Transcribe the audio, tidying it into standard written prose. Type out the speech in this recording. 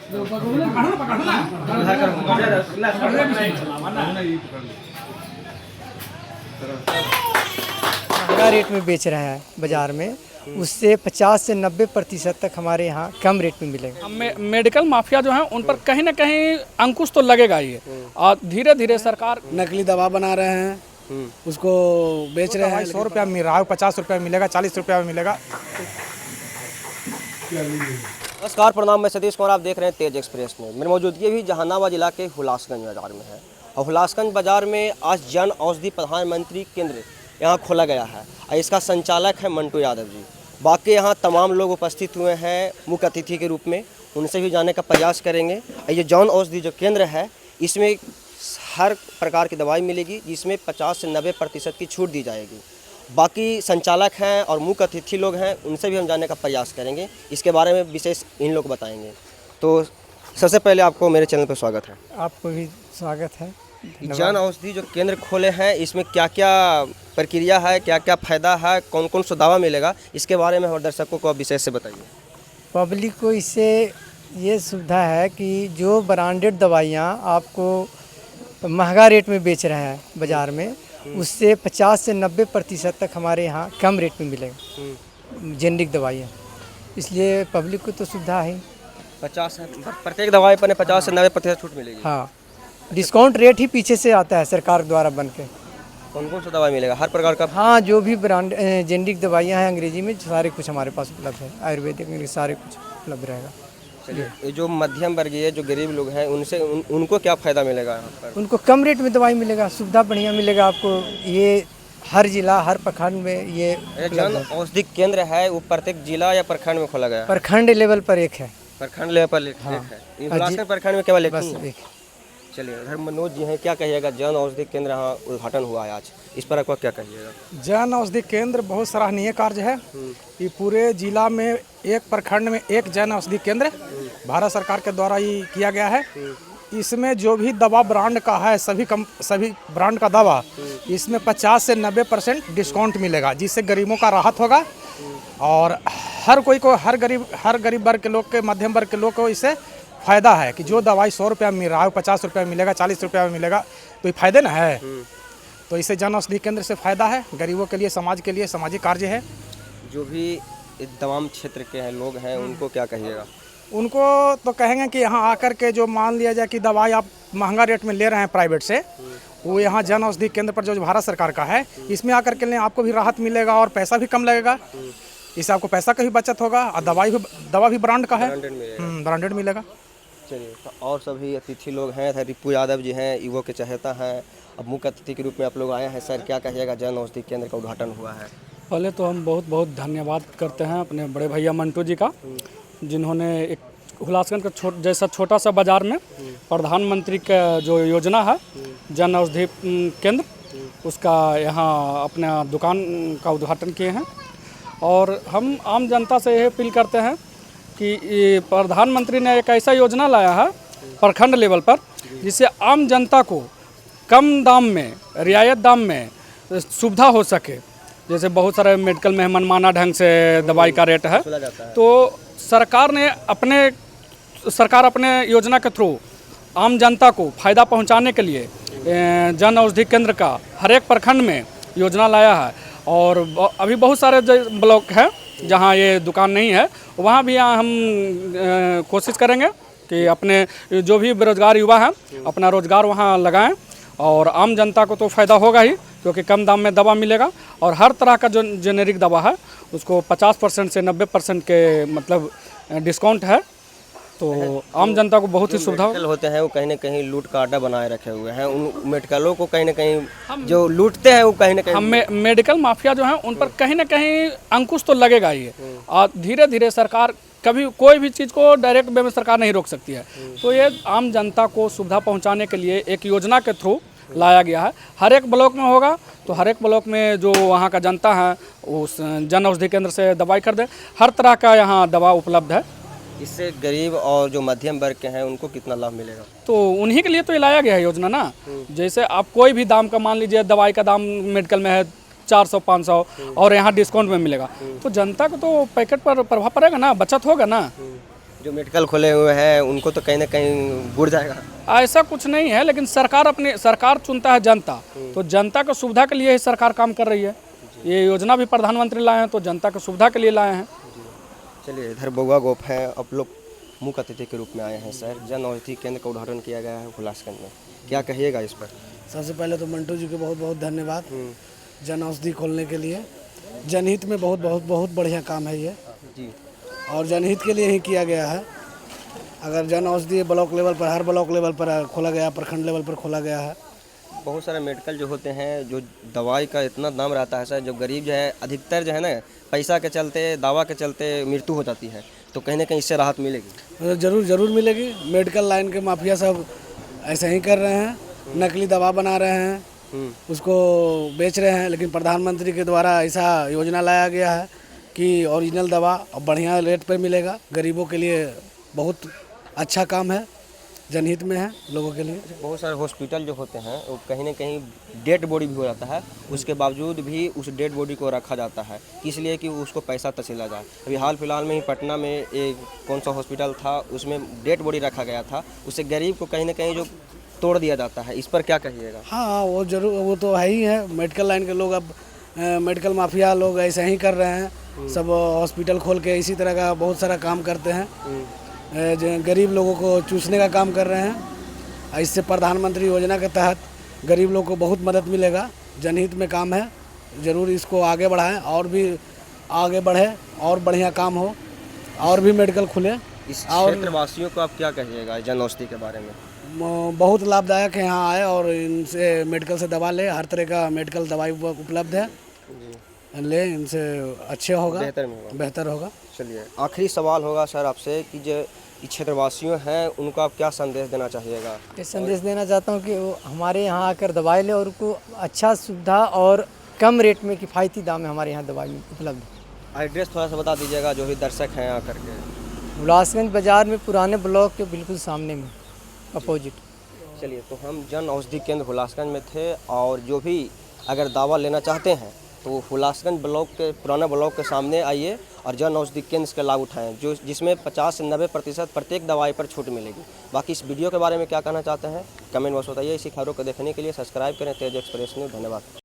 महंगा रेट में बेच रहा है बाजार में, उससे 50 से 90% तक हमारे यहाँ कम रेट में मिलेगा। मेडिकल माफिया जो है उन पर कहीं ना कहीं अंकुश तो लगेगा ही, और धीरे धीरे सरकार नकली दवा बना रहे हैं, उसको बेच रहे हैं। 100 रुपया मिल रहा है, 50 रुपया मिलेगा, 40 रुपया में मिलेगा। नमस्कार, प्रणाम। मैं सतीश कुमार, आप देख रहे हैं तेज एक्सप्रेस में। मेरी मौजूदगी भी जहानाबाद जिला के हुलासगंज बाजार में है, और हुलासगंज बाजार में आज जन औषधि प्रधानमंत्री केंद्र यहाँ खोला गया है, और इसका संचालक है मंटू यादव जी। बाकी यहाँ तमाम लोग उपस्थित हुए हैं मुख्य अतिथि के रूप में, उनसे भी जानने का प्रयास करेंगे। ये जन औषधि जो केंद्र है, इसमें हर प्रकार की दवाई मिलेगी, जिसमें 50 से 90% की छूट दी जाएगी। बाकी संचालक हैं और मुख्य अतिथि लोग हैं, उनसे भी हम जानने का प्रयास करेंगे, इसके बारे में विशेष इन लोग बताएंगे। तो सबसे पहले आपको मेरे चैनल पर स्वागत है। आपको भी स्वागत है। जन औषधि जो केंद्र खोले हैं, इसमें क्या क्या प्रक्रिया है, क्या क्या फ़ायदा है, कौन कौन सा दवा मिलेगा, इसके बारे में हमारे दर्शकों को विशेष से बताइए। पब्लिक को इससे ये सुविधा है कि जो ब्रांडेड दवाइयाँ आपको महंगा रेट में बेच रहा है बाज़ार में, उससे 50 से 90% तक हमारे यहाँ कम रेट में मिलेगा जेनरिक दवाइयाँ। इसलिए पब्लिक को तो सुविधा है। 50 प्रत्येक दवाई पर 50 से 90% छूट मिलेगी। हाँ, डिस्काउंट रेट ही पीछे से आता है सरकार द्वारा बन के। कौन कौन सा दवाई मिलेगा, हर प्रकार का? हाँ, जो भी ब्रांड जेनरिक दवाइयाँ हैं अंग्रेजी में, सारे कुछ हमारे पास उपलब्ध है। आयुर्वेदिक में सारे कुछ उपलब्ध रहेगा। चलिए, ये जो मध्यम वर्गीय जो गरीब लोग हैं, उनसे उनको क्या फ़ायदा मिलेगा यहाँ पर? उनको कम रेट में दवाई मिलेगा, सुविधा बढ़िया मिलेगा आपको। ये हर जिला, हर प्रखंड में ये जन औषधि केंद्र है, वो प्रत्येक जिला या प्रखंड में खोला गया है? प्रखंड लेवल पर एक है। प्रखंड लेवल पर एक है। हुलासगंज प्रखंड में केवल एक बस ही है। एक। चलिए, उधर मनोज जी हैं, क्या कहिएगा? जन औषधि केंद्र यहाँ उद्घाटन हुआ है आज, इस पर आपका क्या कहिएगा? जन औषधि केंद्र बहुत सराहनीय कार्य है। ये पूरे जिला में, एक प्रखंड में एक जन औषधि केंद्र भारत सरकार के द्वारा ही किया गया है। इसमें जो भी दवा ब्रांड का है, सभी ब्रांड का दवा, इसमें 50 से 90% डिस्काउंट मिलेगा, जिससे गरीबों का राहत होगा। और हर कोई को, हर गरीब वर्ग के लोग के, मध्यम वर्ग के लोग को इससे फ़ायदा है कि जो दवाई 100 रुपया मिल रहा है, 50 रुपया मिलेगा, 40 रुपया में मिलेगा, तो ये फ़ायदे ना है। तो इससे जन औषधि केंद्र से फ़ायदा है गरीबों के लिए, समाज के लिए, सामाजिक कार्य है। जो भी तमाम क्षेत्र के हैं लोग हैं, उनको क्या कहिएगा? उनको तो कहेंगे कि यहाँ आकर के, जो मान लिया जाए कि दवाई आप महंगा रेट में ले रहे हैं प्राइवेट से, वो यहाँ जन औषधि केंद्र पर जो भारत सरकार का है, इसमें आकर के लें, आपको भी राहत मिलेगा और पैसा भी कम लगेगा। इससे आपको पैसा का भी बचत होगा, और दवा भी ब्रांड का है, ब्रांडेड मिलेगा। चलिए, तो और सभी अतिथि लोग हैं, रिपू यादव जी हैं, युवा के चहेता हैं, अब मुख्य अतिथि के रूप में आप लोग आए हैं। सर, क्या कहिएगा? जन औषधि केंद्र का उद्घाटन हुआ है। पहले तो हम बहुत बहुत धन्यवाद करते हैं अपने बड़े भैया मंटू जी का, जिन्होंने एक हुलासगंज का जैसा छोटा सा बाज़ार में प्रधानमंत्री का जो योजना है जन औषधि केंद्र, उसका यहाँ अपना दुकान का उद्घाटन किए हैं। और हम आम जनता से यह अपील करते हैं कि प्रधानमंत्री ने एक ऐसा योजना लाया है प्रखंड लेवल पर, जिससे आम जनता को कम दाम में, रियायत दाम में सुविधा हो सके। जैसे बहुत सारे मेडिकल में मनमाना ढंग से दवाई का रेट है, तो सरकार अपने योजना के थ्रू आम जनता को फ़ायदा पहुंचाने के लिए जन औषधि केंद्र का हर एक प्रखंड में योजना लाया है। और अभी बहुत सारे ब्लॉक हैं जहां ये दुकान नहीं है, वहां भी हम कोशिश करेंगे कि अपने जो भी बेरोजगार युवा हैं अपना रोजगार वहां लगाएं, और आम जनता को तो फ़ायदा होगा ही, क्योंकि कम दाम में दवा मिलेगा। और हर तरह का जो जेनेरिक दवा है उसको 50% से 90% के मतलब डिस्काउंट है, तो आम जनता को बहुत ही सुविधा होते हैं। वो कहीं ना कहीं लूट का अड्डा बनाए रखे हुए हैं, उन मेडिकलों को कहीं ना कहीं जो लूटते हैं, वो कहीं ना कहीं हम मेडिकल माफिया जो हैं उन पर कहीं ना कहीं अंकुश तो लगेगा ही, और धीरे धीरे सरकार कभी कोई भी चीज़ को डायरेक्ट वे में सरकार नहीं रोक सकती है। तो ये आम जनता को सुविधा पहुंचाने के लिए एक योजना के थ्रू लाया गया है। हर एक ब्लॉक में होगा, तो हर एक ब्लॉक में जो वहाँ का जनता है उस जन औषधि केंद्र से दवाई कर दे। हर तरह का यहाँ दवा उपलब्ध है। इससे गरीब और जो मध्यम वर्ग के हैं उनको कितना लाभ मिलेगा? तो उन्हीं के लिए तो ये लाया गया है योजना ना। जैसे आप कोई भी दाम का, मान लीजिए दवाई का दाम मेडिकल में है 400-500 और यहाँ डिस्काउंट में मिलेगा, तो जनता को तो पैकेट पर प्रभाव पड़ेगा ना, बचत होगा ना। जो मेडिकल खोले हुए हैं उनको तो कहीं ना कहीं बुड़ जाएगा। ऐसा कुछ नहीं है, लेकिन सरकार चुनता है जनता, तो जनता की सुविधा के लिए ही सरकार काम कर रही है। ये योजना भी प्रधानमंत्री लाए हैं तो जनता की सुविधा के लिए लाए हैं। चलिए, इधर बउआ गोप है, आप लोग मुख्य अतिथि के रूप में आए हैं सर। जन औषधि केंद्र का उद्घाटन किया गया है हुलासगंज में, क्या कहिएगा इस पर? सबसे पहले तो मंटू जी को बहुत बहुत धन्यवाद जन औषधि खोलने के लिए। जनहित में बहुत बहुत बहुत बढ़िया काम है ये, जी और जनहित के लिए ही किया गया है। अगर जन औषधि ब्लॉक लेवल पर, हर ब्लॉक लेवल पर खोला गया, प्रखंड लेवल पर खोला गया है। बहुत सारे मेडिकल जो होते हैं, जो दवाई का इतना दाम रहता है सर, जो गरीब जो है अधिकतर जो है ना पैसा के चलते, दवा के चलते मृत्यु हो जाती है, तो कहीं ना कहीं इससे राहत मिलेगी। ज़रूर ज़रूर मिलेगी। मेडिकल लाइन के माफिया सब ऐसे ही कर रहे हैं, नकली दवा बना रहे हैं, उसको बेच रहे हैं। लेकिन प्रधानमंत्री के द्वारा ऐसा योजना लाया गया है कि ओरिजिनल दवा और बढ़िया रेट पर मिलेगा। गरीबों के लिए बहुत अच्छा काम है, जनहित में है लोगों के लिए। बहुत सारे हॉस्पिटल जो होते हैं वो कहीं ना कहीं डेड बॉडी भी हो जाता है, उसके बावजूद भी उस डेड बॉडी को रखा जाता है, इसलिए कि उसको पैसा तसीला जाए। अभी हाल फिलहाल में ही पटना में एक कौन सा हॉस्पिटल था, उसमें डेड बॉडी रखा गया था, उससे गरीब को कहीं ना कहीं जो तोड़ दिया जाता है। इस पर क्या कहिएगा? हाँ, वो जरूर, वो तो है ही है। मेडिकल लाइन के लोग अब मेडिकल माफिया लोग ऐसे ही कर रहे हैं, सब हॉस्पिटल खोल के इसी तरह का बहुत सारा काम करते हैं, गरीब लोगों को चूसने का काम कर रहे हैं। इससे प्रधानमंत्री योजना के तहत गरीब लोगों को बहुत मदद मिलेगा। जनहित में काम है, ज़रूर इसको आगे बढ़ाएं, और भी आगे बढ़े और बढ़िया काम हो, और भी मेडिकल खुले। इस क्षेत्र वासियों को आप क्या कहिएगा जन औषधि के बारे में? बहुत लाभदायक है, यहाँ आए और इनसे मेडिकल से दवा ले। हर तरह का मेडिकल दवाई उपलब्ध है, ले, इनसे अच्छे होगा, बेहतर होगा। चलिए, आखिरी सवाल होगा सर आपसे कि जो क्षेत्रवासियों हैं उनको आप क्या संदेश देना चाहिएगा? ये संदेश देना चाहता हूँ कि वो हमारे यहाँ आकर दवाई ले और उनको अच्छा सुविधा और कम रेट में किफ़ायती दाम में हमारे यहाँ दवाई उपलब्ध है। एड्रेस थोड़ा सा बता दीजिएगा जो भी दर्शक हैं आकर के। हुलासगंज बाज़ार में पुराने ब्लॉक के बिल्कुल सामने में, अपोजिट। चलिए, तो हम जन औषधि केंद्र हुलासगंज में थे, और जो भी अगर दवा लेना चाहते हैं तो हुलासगंज ब्लॉक के, पुराना ब्लॉक के सामने आइए और जन औषधि केंद्र का लाभ उठाएं, जिसमें 50 से 90% प्रत्येक दवाई पर छूट मिलेगी। बाकी इस वीडियो के बारे में क्या कहना चाहते हैं कमेंट बॉक्स बताइए। इसी खबरों को देखने के लिए सब्सक्राइब करें तेज एक्सप्रेस न्यूज़। धन्यवाद।